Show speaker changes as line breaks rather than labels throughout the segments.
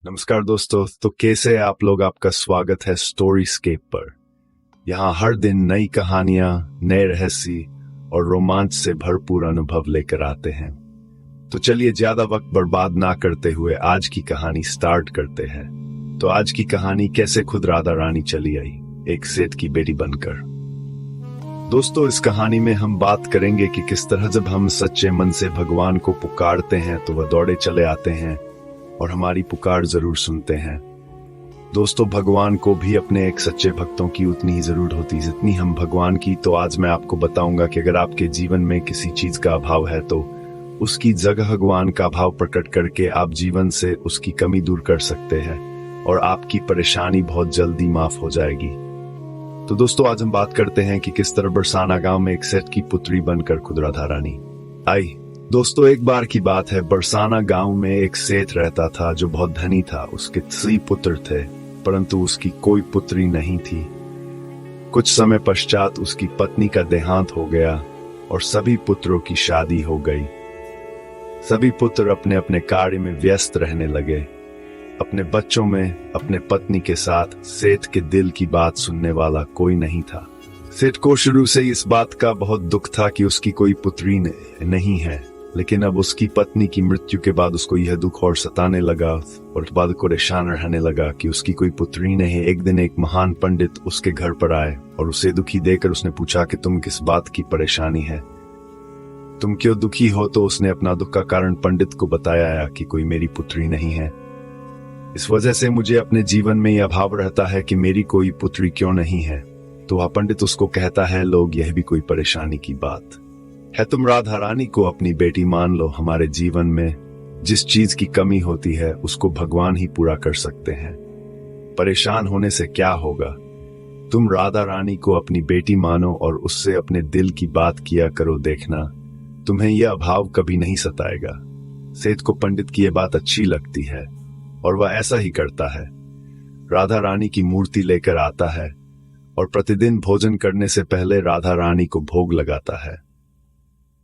नमस्कार दोस्तों। तो कैसे हैं आप लोग? आपका स्वागत है स्टोरीस्केप पर। यहाँ हर दिन नई कहानियां, नए रहस्य और रोमांच से भरपूर अनुभव लेकर आते हैं। तो चलिए ज्यादा वक्त बर्बाद ना करते हुए आज की कहानी स्टार्ट करते हैं। तो आज की कहानी कैसे खुद राधा रानी चली आई एक सेठ की बेटी बनकर। दोस्तों, इस कहानी में हम बात करेंगे कि किस तरह जब हम सच्चे मन से भगवान को पुकारते हैं तो वह दौड़े चले आते हैं और हमारी पुकार जरूर सुनते हैं। दोस्तों, भगवान को भी अपने एक सच्चे भक्तों की उतनी ही जरूरत होती जितनी हम भगवान की। तो आज मैं आपको बताऊंगा कि अगर आपके जीवन में किसी चीज का अभाव है तो उसकी जगह भगवान का भाव प्रकट करके आप जीवन से उसकी कमी दूर कर सकते हैं और आपकी परेशानी बहुत जल्दी माफ हो जाएगी। तो दोस्तों, आज हम बात करते हैं कि किस तरह बरसाना गांव में एक सेठ की पुत्री बनकर खुद राधा रानी आई। दोस्तों, एक बार की बात है, बरसाना गांव में एक सेठ रहता था जो बहुत धनी था। उसके 3 पुत्र थे, परंतु उसकी कोई पुत्री नहीं थी। कुछ समय पश्चात उसकी पत्नी का देहांत हो गया और सभी पुत्रों की शादी हो गई। सभी पुत्र अपने अपने कार्य में व्यस्त रहने लगे। अपने बच्चों में अपने पत्नी के साथ सेठ के दिल की बात सुनने वाला कोई नहीं था। सेठ को शुरू से इस बात का बहुत दुख था कि उसकी कोई पुत्री नहीं है, लेकिन अब उसकी पत्नी की मृत्यु के बाद उसको यह दुख और सताने लगा और बाद को परेशान रहने लगा कि उसकी कोई पुत्री नहीं। एक दिन एक महान पंडित उसके घर पर आए और उसे दुखी देखकर उसने पूछा कि तुम किस बात की परेशानी है, तुम क्यों दुखी हो? तो उसने अपना दुख का कारण पंडित को बताया कि कोई मेरी पुत्री नहीं है, इस वजह से मुझे अपने जीवन में यह भाव रहता है कि मेरी कोई पुत्री क्यों नहीं है। तो वह पंडित उसको कहता है, लोग यह भी कोई परेशानी की बात है, तुम राधा रानी को अपनी बेटी मान लो। हमारे जीवन में जिस चीज की कमी होती है उसको भगवान ही पूरा कर सकते हैं। परेशान होने से क्या होगा? तुम राधा रानी को अपनी बेटी मानो और उससे अपने दिल की बात किया करो, देखना तुम्हें यह अभाव कभी नहीं सताएगा। सेठ को पंडित की यह बात अच्छी लगती है और वह ऐसा ही करता है। राधा रानी की मूर्ति लेकर आता है और प्रतिदिन भोजन करने से पहले राधा रानी को भोग लगाता है,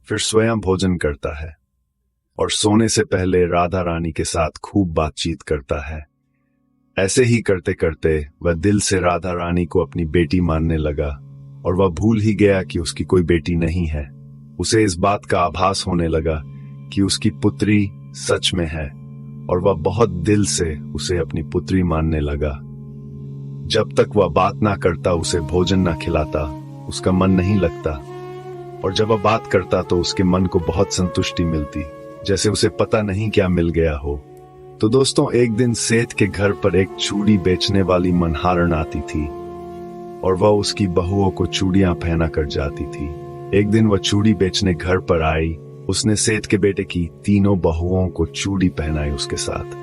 फिर स्वयं भोजन करता है और सोने से पहले राधा रानी के साथ खूब बातचीत करता है। ऐसे ही करते करते वह दिल से राधा रानी को अपनी बेटी मानने लगा और वह भूल ही गया कि उसकी कोई बेटी नहीं है। उसे इस बात का आभास होने लगा कि उसकी पुत्री सच में है और वह बहुत दिल से उसे अपनी पुत्री मानने लगा। जब तक वह बात ना करता, उसे भोजन ना खिलाता, उसका मन नहीं लगता, और जब वह बात करता तो उसके मन को बहुत संतुष्टि मिलती, जैसे उसे पता नहीं क्या मिल गया हो। तो दोस्तों, एक दिन सेठ के घर पर एक चूड़ी बेचने वाली मनहारन आती थी और वह उसकी बहुओं को चूड़ियां पहना कर जाती थी। एक दिन वह चूड़ी बेचने घर पर आई। उसने सेठ के बेटे की 3 बहुओं को चूड़ी पहनाई उसके साथ।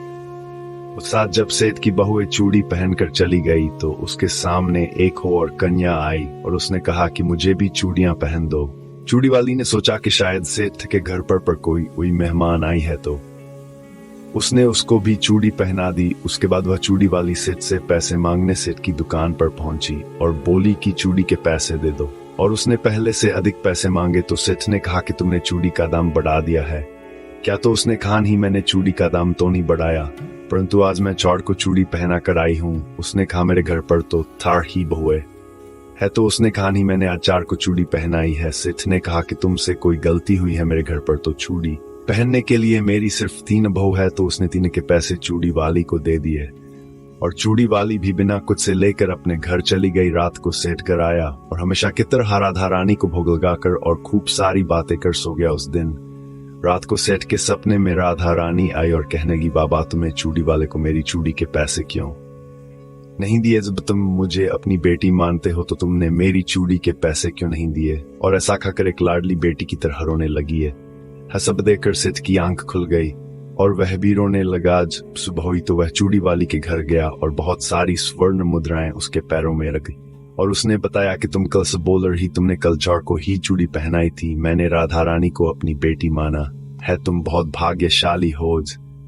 उस साथ जब सेठ की बहुएं चूड़ी पहनकर चली गई तो उसके सामने एक और कन्या आई और उसने कहा कि मुझे भी चूड़ियां पहन दो। चूड़ी वाली ने सोचा कि शायद सेठ के घर पर कोई मेहमान आई है, तो उसने उसको भी चूड़ी पहना दी। उसके बाद वह चूड़ी वाली सेठ से पैसे मांगने सेठ की दुकान पर पहुंची और बोली कि चूड़ी के पैसे दे दो, और उसने पहले से अधिक पैसे मांगे। तो सेठ ने कहा कि तुमने चूड़ी का दाम बढ़ा दिया है क्या? तो उसने कहा, नहीं, मैंने चूड़ी का दाम तो नहीं बढ़ाया, परंतु आज मैं चौड़ को चूड़ी पहना कर आई हूँ। उसने कहा, मेरे घर पर तो 3 ही बहुएं है। तो उसने कहा, नहीं, मैंने आज 4 को चूड़ी पहनाई है। सेठ ने कहा कि तुमसे कोई गलती हुई है, मेरे घर पर तो चूड़ी पहनने के लिए मेरी सिर्फ 3 बहू है। तो उसने 3 के पैसे चूड़ी वाली को दे दिए और चूड़ी वाली भी बिना कुछ से लेकर अपने घर चली गई। रात को सेठ घर आया और हमेशा की तरह राधा रानी को भोग लगाकर और खूब सारी बातें कर सो गया। उस दिन रात को सेठ के सपने में राधा रानी आई और कहने लगी, बाबा, तुम्हें चूड़ी वाले को मेरी चूड़ी के पैसे क्यों नहीं दिए? जब तुम मुझे अपनी बेटी मानते हो तो तुमने मेरी चूड़ी के पैसे क्यों नहीं दिए? और ऐसा खाकर एक लाडली बेटी की तरह रोने लगी है। सब देखकर सेठ की आंख खुल गई और वह भी रोने लगा। आज सुबह हुई तो वह चूड़ी वाली के घर गया और बहुत सारी स्वर्ण मुद्राएं उसके पैरों में रखी और उसने बताया कि तुम कल से बोल रही, तुमने कल चौड़ को ही चूड़ी पहनाई थी। मैंने राधा रानी को अपनी बेटी माना है। तुम बहुत भाग्यशाली हो,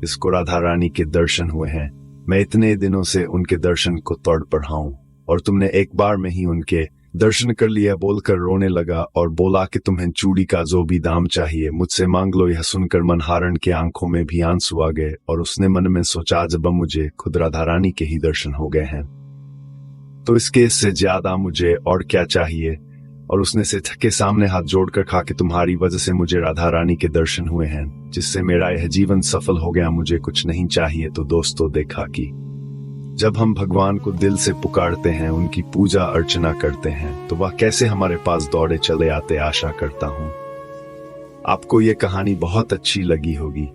इसको राधा रानी के दर्शन हुए हैं। मैं इतने दिनों से उनके दर्शन को तोड़ पढ़ाऊं और तुमने एक बार में ही उनके दर्शन कर लिया बोलकर रोने लगा और बोला कि तुम्हें चूड़ी का जो भी दाम चाहिए मुझसे मांग लो। यह सुनकर मनहारण के आंखों में भी आंसू आ गए और उसने मन में सोचा, जब मुझे खुद राधा रानी के ही दर्शन हो गए हैं तो इसके से ज्यादा मुझे और क्या चाहिए। और उसने सिद्ध के सामने हाथ जोड़कर कहा कि तुम्हारी वजह से मुझे राधा रानी के दर्शन हुए हैं, जिससे मेरा यह जीवन सफल हो गया, मुझे कुछ नहीं चाहिए। तो दोस्तों, देखा कि जब हम भगवान को दिल से पुकारते हैं, उनकी पूजा अर्चना करते हैं, तो वह कैसे हमारे पास दौड़े चले आते। आशा करता हूं आपको ये कहानी बहुत अच्छी लगी होगी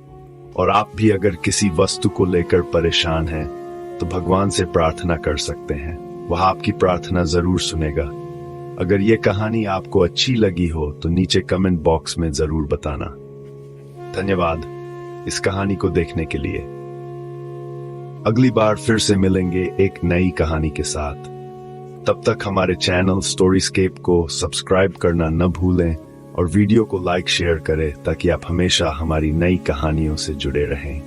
और आप भी अगर किसी वस्तु को लेकर परेशान हैं तो भगवान से प्रार्थना कर सकते हैं, वह आपकी प्रार्थना जरूर सुनेगा। अगर ये कहानी आपको अच्छी लगी हो तो नीचे कमेंट बॉक्स में जरूर बताना। धन्यवाद इस कहानी को देखने के लिए। अगली बार फिर से मिलेंगे एक नई कहानी के साथ। तब तक हमारे चैनल स्टोरीस्केप को सब्सक्राइब करना न भूलें और वीडियो को लाइक शेयर करें ताकि आप हमेशा हमारी नई कहानियों से जुड़े रहें।